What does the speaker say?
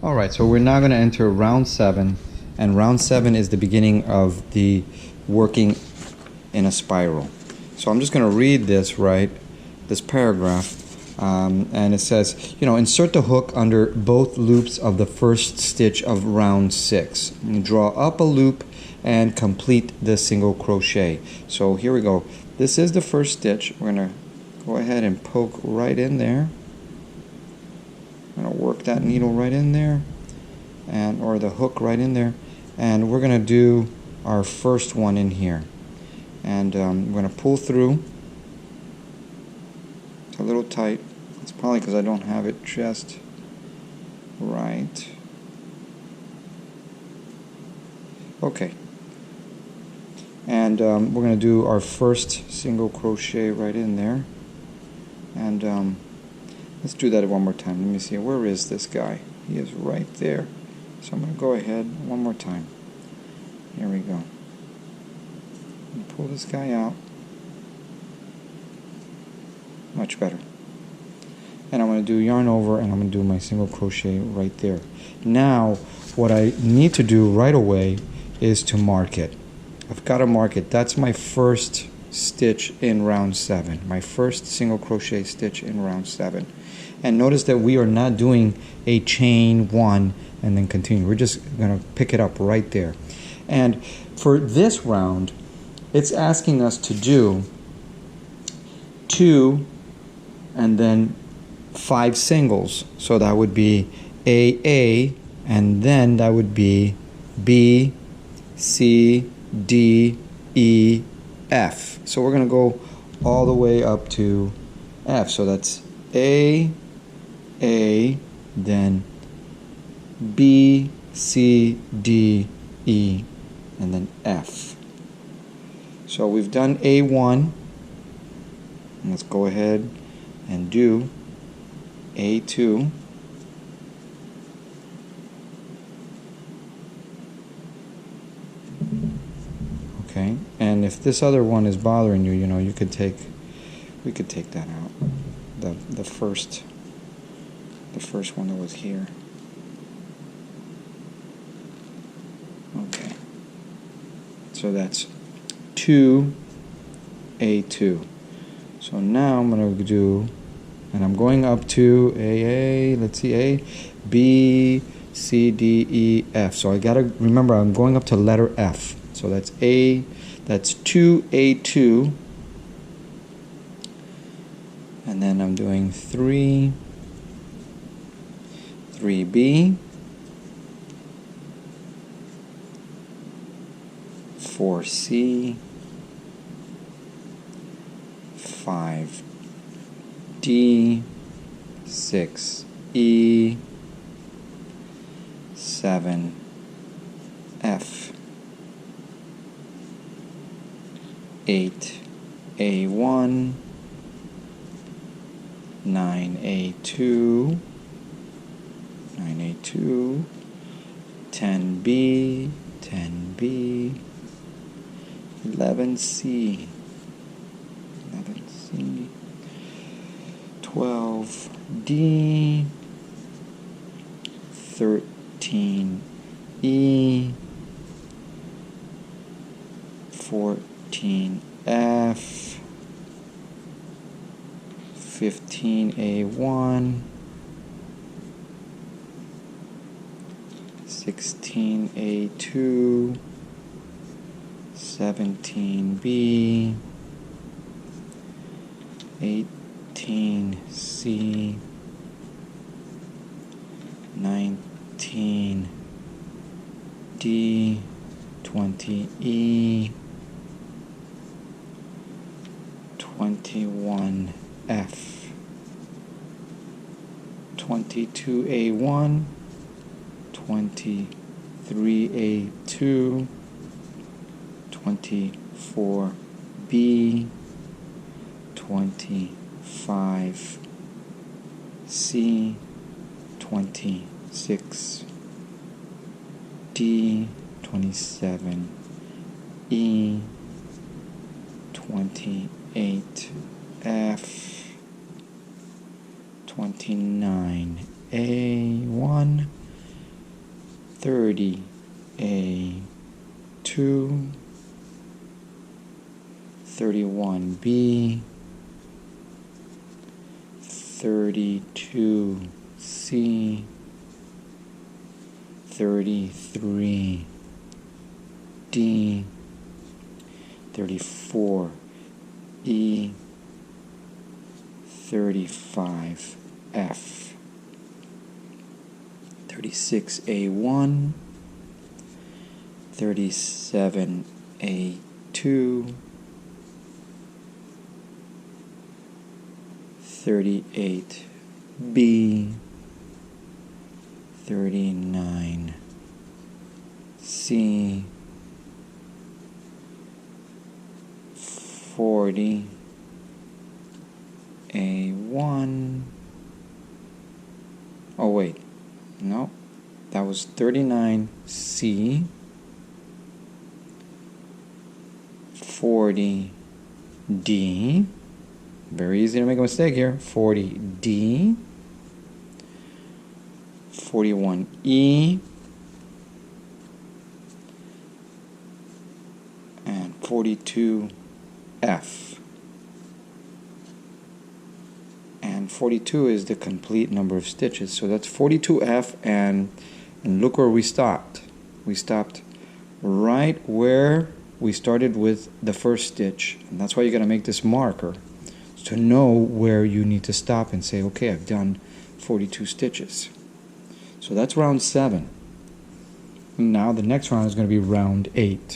Alright, so we're now going to enter round 7, and round 7 is the beginning of the working in a spiral. So I'm just going to read this, right, this paragraph, and it says, insert the hook under both loops of the first stitch of round 6. And draw up a loop and complete the single crochet. So here we go. This is the first stitch. We're going to go ahead and poke right in there. I'm going to work that needle right in there, or the hook right in there, and we're going to do our first one in here. And I'm going to pull through. It's a little tight. It's probably because I don't have it just right. Okay. And we're going to do our first single crochet right in there. And let's do that one more time. Let me see. Where is this guy? He is right there. So I'm going to go ahead one more time. Here we go. Pull this guy out. Much better. And I'm going to do yarn over, and I'm going to do my single crochet right there. Now, what I need to do right away is to mark it. I've got to mark it. That's my first stitch in round 7. My first single crochet stitch in round 7. And notice that we are not doing a chain 1 and then continue. We're just going to pick it up right there. And for this round, it's asking us to do 2 and then 5 singles. So that would be AA, and then that would be B, C, D, E, F. So we're going to go all the way up to F. So that's A, then B, C, D, E, and then F. So we've done A1. And let's go ahead and do A2. Okay, and if this other one is bothering you, we could take that out. The first one that was here. Okay. So that's 2 A2. So now I'm going to do, and I'm going up to AA, let's see, A, B, C, D, E, F. So I got to remember I'm going up to letter F. So that's A, that's 2 A2. And then I'm doing 3 B, 4 C, 5 D, 6 E, 7 F, 8 A1, 9 A2, 10 B, 11 C, 12 D, 13 E, 14 F, 15 A1, 16 A2, 17 B, 18 C, 19 D, 20 E, 21 F, 22 A1, 23 A2, 24 B, 25 C, 26 D, 27 E, 28 F, 29 A1, 30A2, 31B, 32C, 33D, 34E, 35F, 36A1, 37A2, 38B, 39C, 40A1. Oh wait, no, that was 39C, 40D, very easy to make a mistake here, 40D, 41E, and 42F. And 42 is the complete number of stitches, so that's 42F, and look where we stopped. We stopped right where we started with the first stitch, and that's why you got to make this marker to know where you need to stop and say, okay, I've done 42 stitches. So that's round 7. Now the next round is going to be round 8.